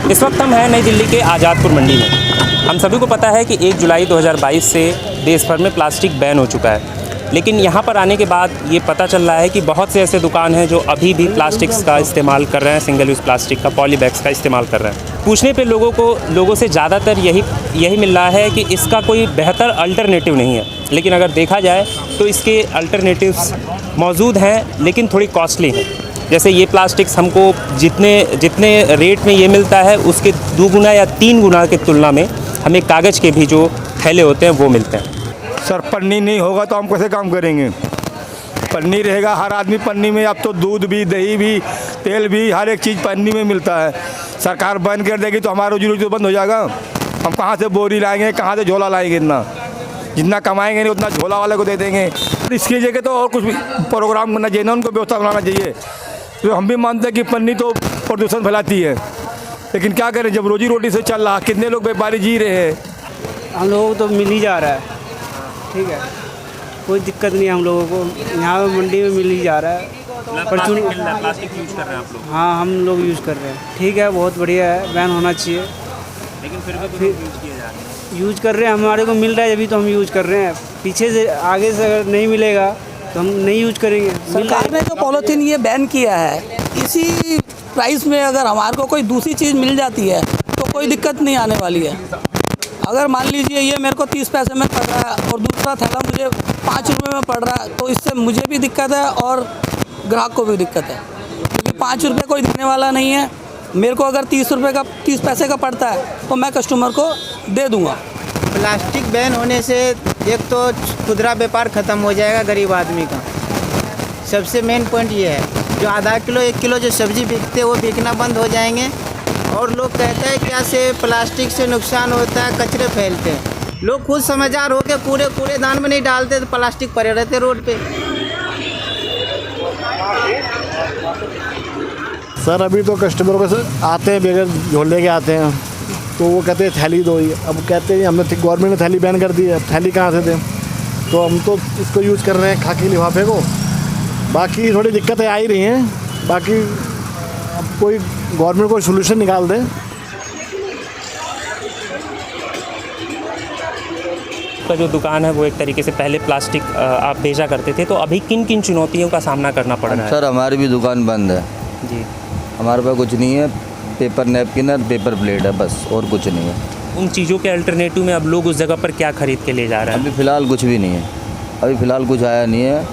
इस वक्त हम हैं नई दिल्ली के आज़ादपुर मंडी में। हम सभी को पता है कि 1 जुलाई 2022 से देश भर में प्लास्टिक बैन हो चुका है, लेकिन यहाँ पर आने के बाद ये पता चल रहा है कि बहुत से ऐसे दुकान हैं जो अभी भी प्लास्टिक्स का इस्तेमाल कर रहे हैं, सिंगल यूज़ प्लास्टिक का, पॉली बैग्स का इस्तेमाल कर रहे हैं। पूछने पे लोगों से ज़्यादातर यही मिल रहा है कि इसका कोई बेहतर अल्टरनेटिव नहीं है। लेकिन अगर देखा जाए तो इसके अल्टरनेटिव्स मौजूद हैं, लेकिन थोड़ी कॉस्टली हैं। जैसे ये प्लास्टिक्स हमको जितने रेट में ये मिलता है उसके 2 गुना या 3 गुना की तुलना में हमें कागज़ के भी जो थैले होते हैं वो मिलते हैं। सर पन्नी नहीं होगा तो हम कैसे काम करेंगे? पन्नी रहेगा, हर आदमी पन्नी में, अब तो दूध भी, दही भी, तेल भी, हर एक चीज़ पन्नी में मिलता है। सरकार बंद कर देगी तो हमारा रोजी रोटी तो बंद हो जाएगा। हम कहाँ से बोरी लाएंगे, कहाँ से झोला लाएंगे? इतना जितना कमाएंगे नहीं उतना झोला वाले को दे देंगे। इसकी जगह तो और कुछ भी प्रोग्राम करना चाहिए ना, उनको व्यवस्था बनाना चाहिए। तो हम भी मानते हैं कि पन्नी तो प्रदूषण फैलाती है, लेकिन क्या करें, जब रोजी रोटी से चल रहा, कितने लोग व्यापारी जी रहे हैं। हम लोगों को तो मिल ही जा रहा है, ठीक है, कोई दिक्कत नहीं है हम लोगों को। यहाँ मंडी में मिल ही जा रहा है। प्लास्टिक यूज़ कर रहे हैं आप लोग? हाँ, हम लोग यूज़ कर रहे हैं, ठीक है, बहुत बढ़िया है, बैन होना चाहिए। लेकिन फिर भी यूज़ किए जा रहे हैं। यूज़ कर रहे हैं, हमारे को मिल रहा है अभी तो हम यूज़ कर रहे हैं। पीछे से आगे से अगर नहीं मिलेगा तो हम नहीं यूज करेंगे। सरकार ने जो पॉलीथीन ये बैन किया है, इसी प्राइस में अगर हमारे को कोई दूसरी चीज़ मिल जाती है तो कोई दिक्कत नहीं आने वाली है। अगर मान लीजिए ये मेरे को 30 पैसे में पड़ रहा है और दूसरा थैला मुझे 5 रुपये में पड़ रहा है, तो इससे मुझे भी दिक्कत है और ग्राहक को भी दिक्कत है, क्योंकि 5 रुपये कोई देने वाला नहीं है। मेरे को अगर 30 पैसे का पड़ता है तो मैं कस्टमर को दे दूँगा। प्लास्टिक बैन होने से एक तो खुदरा व्यापार ख़त्म हो जाएगा गरीब आदमी का। सबसे मेन पॉइंट ये है, जो आधा किलो 1 किलो जो सब्ज़ी बिकते वो बिकना बंद हो जाएंगे। और लोग कहते हैं क्या से प्लास्टिक से नुकसान होता है, कचरे फैलते हैं। लोग खुद समझदार हो के पूरे दान में नहीं डालते तो प्लास्टिक पड़े रहते रोड पे। सर अभी तो कस्टमर को आते हैं बगैर झोले के आते हैं, तो वो कहते हैं थैली दो ही। अब कहते हैं हमने गवर्नमेंट ने थैली बैन कर दी है, थैली कहाँ से दें? तो हम तो इसको यूज़ कर रहे हैं, खाकी लिफाफे को। बाकी थोड़ी दिक्कतें आ ही रही हैं, बाकी अब कोई गवर्नमेंट कोई सोल्यूशन निकाल दे। का जो दुकान है वो एक तरीके से पहले प्लास्टिक आप भेजा करते थे, तो अभी किन किन चुनौतियों का सामना करना पड़ रहा है? सर हमारी भी दुकान बंद है जी। हमारे पास कुछ नहीं है, पेपर नैपकिन और पेपर प्लेट है बस, और कुछ नहीं है। उन चीज़ों के अल्टरनेटिव में अब लोग उस जगह पर क्या खरीद के ले जा रहे हैं? अभी फ़िलहाल कुछ भी नहीं है, अभी फ़िलहाल कुछ आया नहीं है,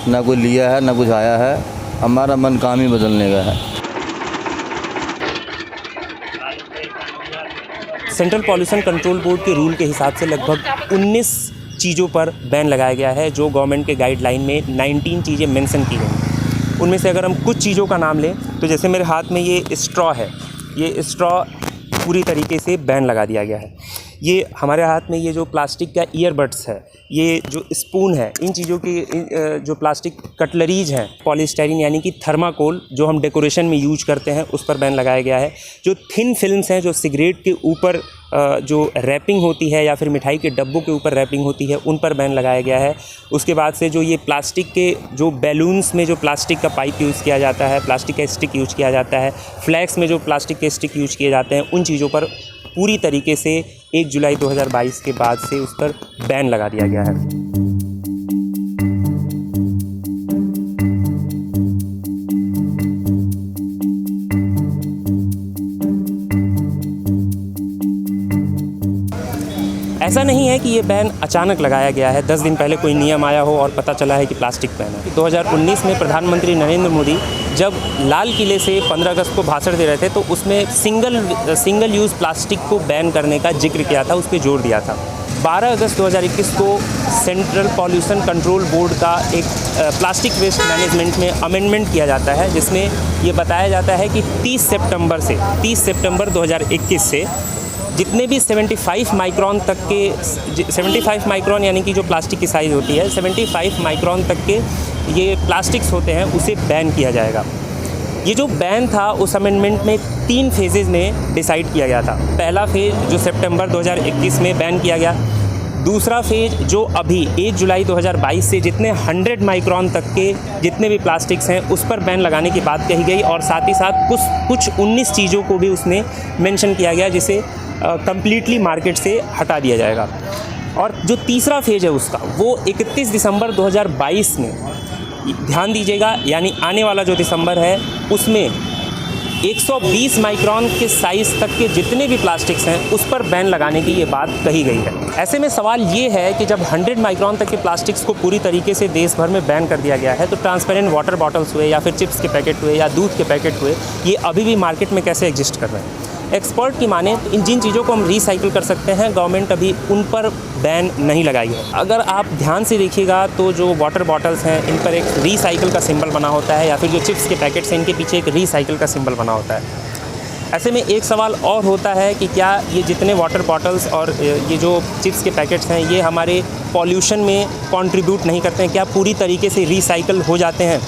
ना कोई लिया है ना कुछ आया है। हमारा मन काम ही बदलने का है। सेंट्रल पॉल्यूशन कंट्रोल बोर्ड के रूल के हिसाब से लगभग 19 चीज़ों पर बैन लगाया गया है, जो गवर्नमेंट के गाइडलाइन में 19 चीज़ें मेंशन की गई हैं। उनमें से अगर हम कुछ चीज़ों का नाम लें तो जैसे मेरे हाथ में ये स्ट्रॉ है, ये स्ट्रॉ पूरी तरीके से बैन लगा दिया गया है। ये हमारे हाथ में ये जो प्लास्टिक का ईयरबड्स है, ये जो स्पून है, इन चीज़ों की जो प्लास्टिक कटलरीज हैं, पॉलीस्टाइरीन यानी कि थर्माकोल जो हम डेकोरेशन में यूज करते हैं, उस पर बैन लगाया गया है। जो थिन फिल्म्स हैं, जो सिगरेट के ऊपर जो रैपिंग होती है या फिर मिठाई के डब्बों के ऊपर रैपिंग होती है, उन पर बैन लगाया गया है। उसके बाद से जो ये प्लास्टिक के जो बैलून्स में जो प्लास्टिक का पाइप यूज़ किया जाता है, प्लास्टिक का स्टिक यूज़ किया जाता है, फ्लैग्स में जो प्लास्टिक के स्टिक यूज़ किए जाते हैं, उन चीज़ों पर पूरी तरीके से 1 जुलाई 2022 के बाद से उस पर बैन लगा दिया गया है। ऐसा नहीं है कि ये बैन अचानक लगाया गया है, 10 दिन पहले कोई नियम आया हो और पता चला है कि प्लास्टिक बैन है। 2019 में प्रधानमंत्री नरेंद्र मोदी जब लाल किले से 15 अगस्त को भाषण दे रहे थे, तो उसमें सिंगल यूज़ प्लास्टिक को बैन करने का जिक्र किया था, उस पर जोर दिया था। 12 अगस्त 2021 को सेंट्रल पॉल्यूशन कंट्रोल बोर्ड का एक प्लास्टिक वेस्ट मैनेजमेंट में अमेंडमेंट किया जाता है, जिसमें ये बताया जाता है कि 30 सितंबर 2021 से जितने भी 75 माइक्रोन तक के 75 माइक्रोन यानी कि जो प्लास्टिक की साइज़ होती है 75 माइक्रोन तक के ये प्लास्टिक्स होते हैं, उसे बैन किया जाएगा। ये जो बैन था उस अमेंडमेंट में 3 फेजेज़ में डिसाइड किया गया था। पहला फेज़ जो सितंबर 2021 में बैन किया गया, दूसरा फेज जो अभी 1 जुलाई 2022 से जितने 100 माइक्रोन तक के जितने भी प्लास्टिक्स हैं उस पर बैन लगाने की बात कही गई, और साथ ही साथ कुछ 19 चीज़ों को भी उसने मेंशन किया गया जिसे कम्प्लीटली मार्केट से हटा दिया जाएगा। और जो तीसरा फेज है उसका वो 31 दिसंबर 2022 में, ध्यान दीजिएगा, यानी आने वाला जो दिसंबर है उसमें 120 माइक्रोन के साइज़ तक के जितने भी प्लास्टिक्स हैं उस पर बैन लगाने की ये बात कही गई है। ऐसे में सवाल ये है कि जब 100 माइक्रोन तक के प्लास्टिक्स को पूरी तरीके से देश भर में बैन कर दिया गया है तो ट्रांसपेरेंट वाटर बॉटल्स हुए या फिर चिप्स के पैकेट हुए या दूध के पैकेट हुए, ये अभी भी मार्केट में कैसे एग्जिस्ट कर रहे हैं। एक्सपर्ट की माने तो जिन चीज़ों को हम रिसाइकिल कर सकते हैं गवर्नमेंट अभी उन पर बैन नहीं लगाई है। अगर आप ध्यान से देखिएगा तो जो वाटर बॉटल्स हैं इन पर एक रिसाइकिल का सिंबल बना होता है, या फिर जो चिप्स के पैकेट्स हैं इनके पीछे एक रिसाइकिल का सिंबल बना होता है। ऐसे में एक सवाल और होता है कि क्या ये जितने वाटर बॉटल्स और ये जो चिप्स के पैकेट्स हैं ये हमारे पॉल्यूशन में कंट्रीब्यूट नहीं करते हैं, क्या पूरी तरीके से रिसाइकिल हो जाते हैं।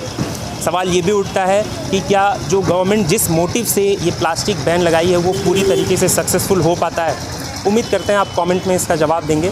सवाल ये भी उठता है कि क्या जो गवर्नमेंट जिस मोटिव से ये प्लास्टिक बैन लगाई है वो पूरी तरीके से सक्सेसफुल हो पाता है। उम्मीद करते हैं आप कमेंट में इसका जवाब देंगे।